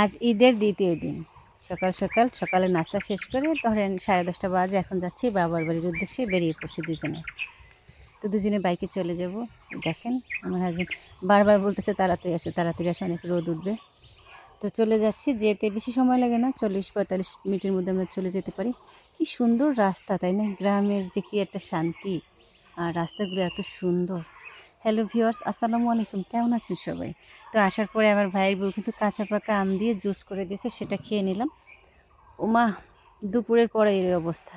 আজ ঈদের দ্বিতীয় দিন। সকালে নাস্তা শেষ করে ধরেন 10:30 বাজে, এখন যাচ্ছি বাবার বাড়ির উদ্দেশ্যে, বেরিয়ে পড়ছি দুজনে। তো দুজনে বাইকে চলে যাব। দেখেন আমার হাজব্যান্ড বারবার বলতেছে তাড়াতাড়ি আসো, অনেক রোদ উঠবে। তো চলে যাচ্ছি, যেতে বেশি সময় লাগে না, 40-45 মিনিটের মধ্যে আমরা চলে যেতে পারি। কি সুন্দর রাস্তা, তাই না? গ্রামের যে কি একটা শান্তি, আর রাস্তাগুলো এত সুন্দর। হ্যালো ভিউয়ার্স, আসসালামু আলাইকুম, কেমন আছেন সবাই? তো আসার পরে আমার ভাইয়ের বউ কিন্তু কাঁচা পাকা আম দিয়ে জুস করে দিয়েছে, সেটা খেয়ে নিলাম। ওমা, দুপুরের পরে এই অবস্থা।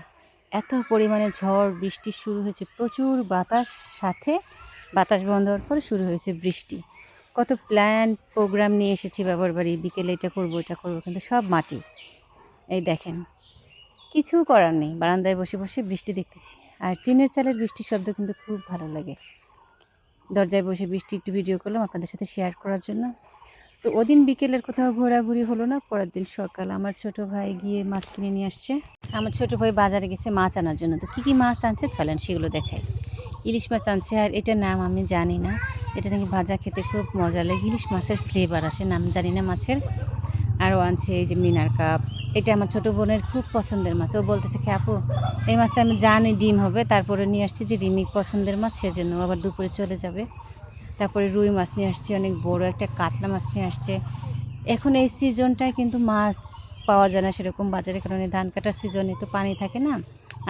এত পরিমাণে ঝড় বৃষ্টি শুরু হয়েছে, প্রচুর বাতাস, সাথে বাতাস বন্ধ হওয়ার পরে শুরু হয়েছে বৃষ্টি। কত প্ল্যান প্রোগ্রাম নিয়ে এসেছি বাবার বাড়ি, বিকেলে এটা করবো ওটা করবো, কিন্তু সব মাটি। এই দেখেন, কিছু করার নেই, বারান্দায় বসে বসে বৃষ্টি দেখতেছি। আর টিনের চালের বৃষ্টির শব্দ কিন্তু খুব ভালো লাগে। দরজায় বসে বৃষ্টি একটু ভিডিও করলাম আপনাদের সাথে শেয়ার করার জন্য। তো ওদিন বিকেলের কোথাও ঘোরাঘুরি হলো না। পরের দিন সকাল আমার ছোট ভাই গিয়ে মাছ কিনে নিয়ে আসছে। আমার ছোট ভাই বাজারে গেছে মাছ আনার জন্য। তো কী মাছ আনছে চলেন সেগুলো দেখাই। ইলিশ মাছ আনছে, আর এটার নাম আমি জানি না। এটা নাকি ভাজা খেতে খুব মজা লাগে, ইলিশ মাছের ফ্লেভার আসে, নাম জানি না মাছের। আরও আনছে এই যে মিনার কাপ। এটা আমার ছোটো বোনের খুব পছন্দের মাছ। ও বলতেছে কি আপু, এই মাছটা আমি জানি ডিম হবে, তারপরে নিয়ে আসছি যে ডিমই পছন্দের মাছ, সেজন্য আবার দুপুরে চলে যাবে। তারপরে রুই মাছ নিয়ে আসছে, অনেক বড় একটা কাতলা মাছ নিয়ে আসছে। এখন এই সিজনটায় কিন্তু মাছ পাওয়া যায় না সেরকম বাজারে, কারণ ধান কাটার সিজনে তো পানি থাকে না।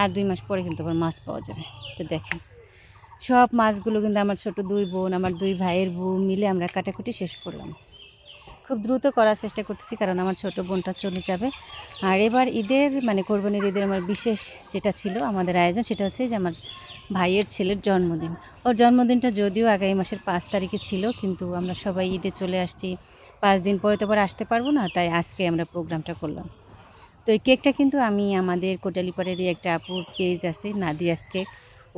আর 2 মাস পরে কিন্তু আবার মাছ পাওয়া যাবে। তো দেখেন সব মাছগুলো কিন্তু আমার ছোট 2 বোন, আমার 2 ভাইয়ের বউ মিলে আমরা কাটাকুটি শেষ করলাম। খুব দ্রুত করার চেষ্টা করতেছি, কারণ আমার ছোট বোনটা চলে যাবে। আর এবার ঈদের মানে কোরবানির ঈদের আমার বিশেষ যেটা ছিল আমাদের আয়োজন, সেটা হচ্ছে যে আমার ভাইয়ের ছেলের জন্মদিন। ওর জন্মদিনটা যদিও আগামী মাসের 5 তারিখে ছিল, কিন্তু আমরা সবাই ঈদে চলে আসছি। 5 দিন পরে তো আবার আসতে পারবো না, তাই আজকে আমরা প্রোগ্রামটা করলাম। তো এই কেকটা কিন্তু আমি আমাদের কোটালীপাড়েরই একটা আপুর পেজ আছে, নাদিয়াস কেক,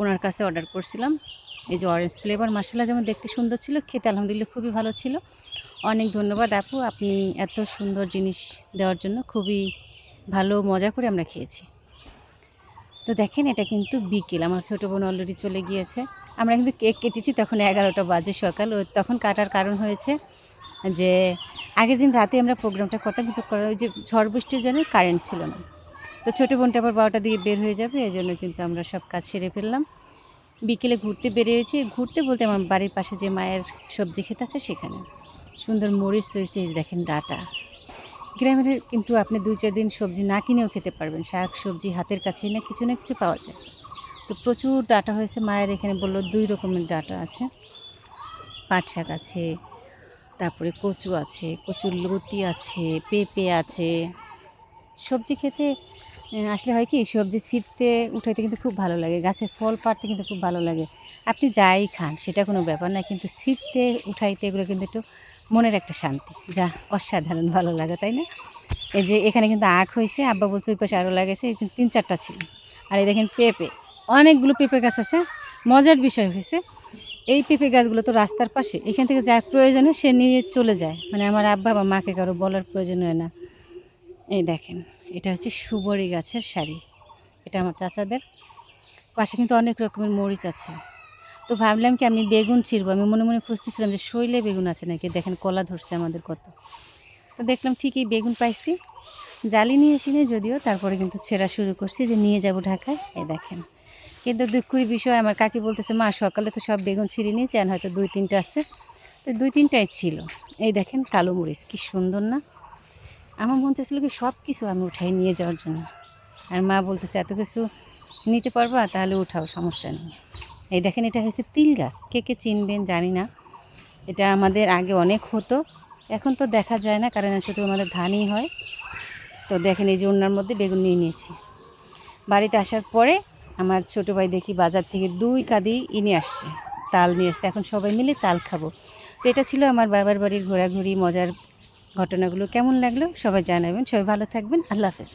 ওনার কাছে অর্ডার করছিলাম। এই যে অরেঞ্জ ফ্লেভার, মাসাল্লাহ যেমন দেখতে সুন্দর ছিল, খেতে আলহামদুলিল্লাহ খুবই ভালো ছিল। অনেক ধন্যবাদ আপু, আপনি এত সুন্দর জিনিস দেওয়ার জন্য। খুবই ভালো মজা করে আমরা খেয়েছি। তো দেখেন এটা কিন্তু বিকেল, আমার ছোটো বোন অলরেডি চলে গিয়েছে। আমরা কিন্তু কেক কেটেছি তখন 11টা বাজে সকাল। ও তখন কাটার কারণ হয়েছে যে আগের দিন রাতে আমরা প্রোগ্রামটা করতাম, কিন্তু ওই যে ঝড় বৃষ্টির জন্য কারেন্ট ছিল না। তো ছোটো বোনটা আবার 12টা দিকে বের হয়ে যাবে, এই জন্য কিন্তু আমরা সব কাজ সেরে ফেললাম। বিকেলে ঘুরতে বেরিয়েছি, ঘুরতে বলতে আমার বাড়ির পাশে যে মায়ের সবজি ক্ষেত আছে সেখানে সুন্দর মরিচ হয়েছে, দেখেন ডাটা। গ্রামের কিন্তু আপনি 2-4 দিন সবজি না কিনেও খেতে পারবেন, শাক সবজি হাতের কাছেই না কিছু পাওয়া যায়। তো প্রচুর ডাটা হয়েছে, মায়ের এখানে বললো 2 রকমের ডাটা আছে, পাট শাক আছে, তারপরে কচু আছে, কচুর লতি আছে, পেঁপে আছে। সবজি খেতে আসলে হয় কি, সবজি ছিঁড়তে উঠাইতে কিন্তু খুব ভালো লাগে, গাছের ফল পাড়তে কিন্তু খুব ভালো লাগে। আপনি যাই খান সেটা কোনো ব্যাপার না, কিন্তু ছিঁড়তে উঠাইতে এগুলো কিন্তু একটু মনের একটা শান্তি, যা অসাধারণ ভালো লাগে, তাই না? এই যে এখানে কিন্তু আখ হয়েছে, আব্বা বলছে ওই পাশে আরও লাগাইছে, কিন্তু 3-4টা ছিল। আর এই দেখেন পেঁপে, অনেকগুলো পেঁপে গাছ আছে। মজার বিষয় হয়েছে, এই পেঁপে গাছগুলো তো রাস্তার পাশে, এখান থেকে যা প্রয়োজন হয় সে নিয়ে চলে যায়, মানে আমার আব্বা বা মাকে কারো বলার প্রয়োজন হয় না। এই দেখেন এটা হচ্ছে সুবরি গাছের সারি, এটা আমার চাচাদের। পাশে কিন্তু অনেক রকমের মরিচ আছে। তো ভাবলাম কি আমি বেগুন ছিঁড়বো, আমি মনে মনে খুঁজতেছিলাম যে শৈলে বেগুন আছে নাকি, দেখেন কলা ধরছে আমাদের কত। তো দেখলাম ঠিকই বেগুন পাইছি, জালি নিয়ে এসিনি যদিও, তারপরে কিন্তু ছেঁড়া শুরু করছি যে নিয়ে যাব ঢাকায়। এই দেখেন, কিন্তু দুঃখের বিষয় আমার কাকি বলতেছে মা সকালে তো সব বেগুন ছিঁড়ে নিয়েছেন, হয়তো 2-3টা আছে। তো 2-3টাই ছিল। এই দেখেন কালো মরিচ, কি সুন্দর না? আমার মন চাইছিল কি সব কিছু আমি উঠাই নিয়ে যাওয়ার জন্য, আর মা বলতেছে এত কিছু নিতে পারবা, তাহলে উঠাও, সমস্যা নেই। এই দেখেন এটা হচ্ছে তিল গাছ, কে কে চিনবেন জানি না। এটা আমাদের আগে অনেক হতো, এখন তো দেখা যায় না, কারণ শুধু আমাদের ধানই হয়। তো দেখেন এই যে ওনার মধ্যে বেগুন নিয়ে নিয়েছি। বাড়িতে আসার পরে আমার ছোটো ভাই দেখি বাজার থেকে 2 কাঁদি নিয়ে আসছে, তাল নিয়ে আসছে, এখন সবাই মিলে তাল খাবো। তো এটা ছিল আমার বাবার বাড়ির ঘোরাঘুরি মজার ঘটনাগুলো। কেমন লাগলো সবাই জানাবেন, সবাই ভালো থাকবেন, আল্লাহ হাফেজ।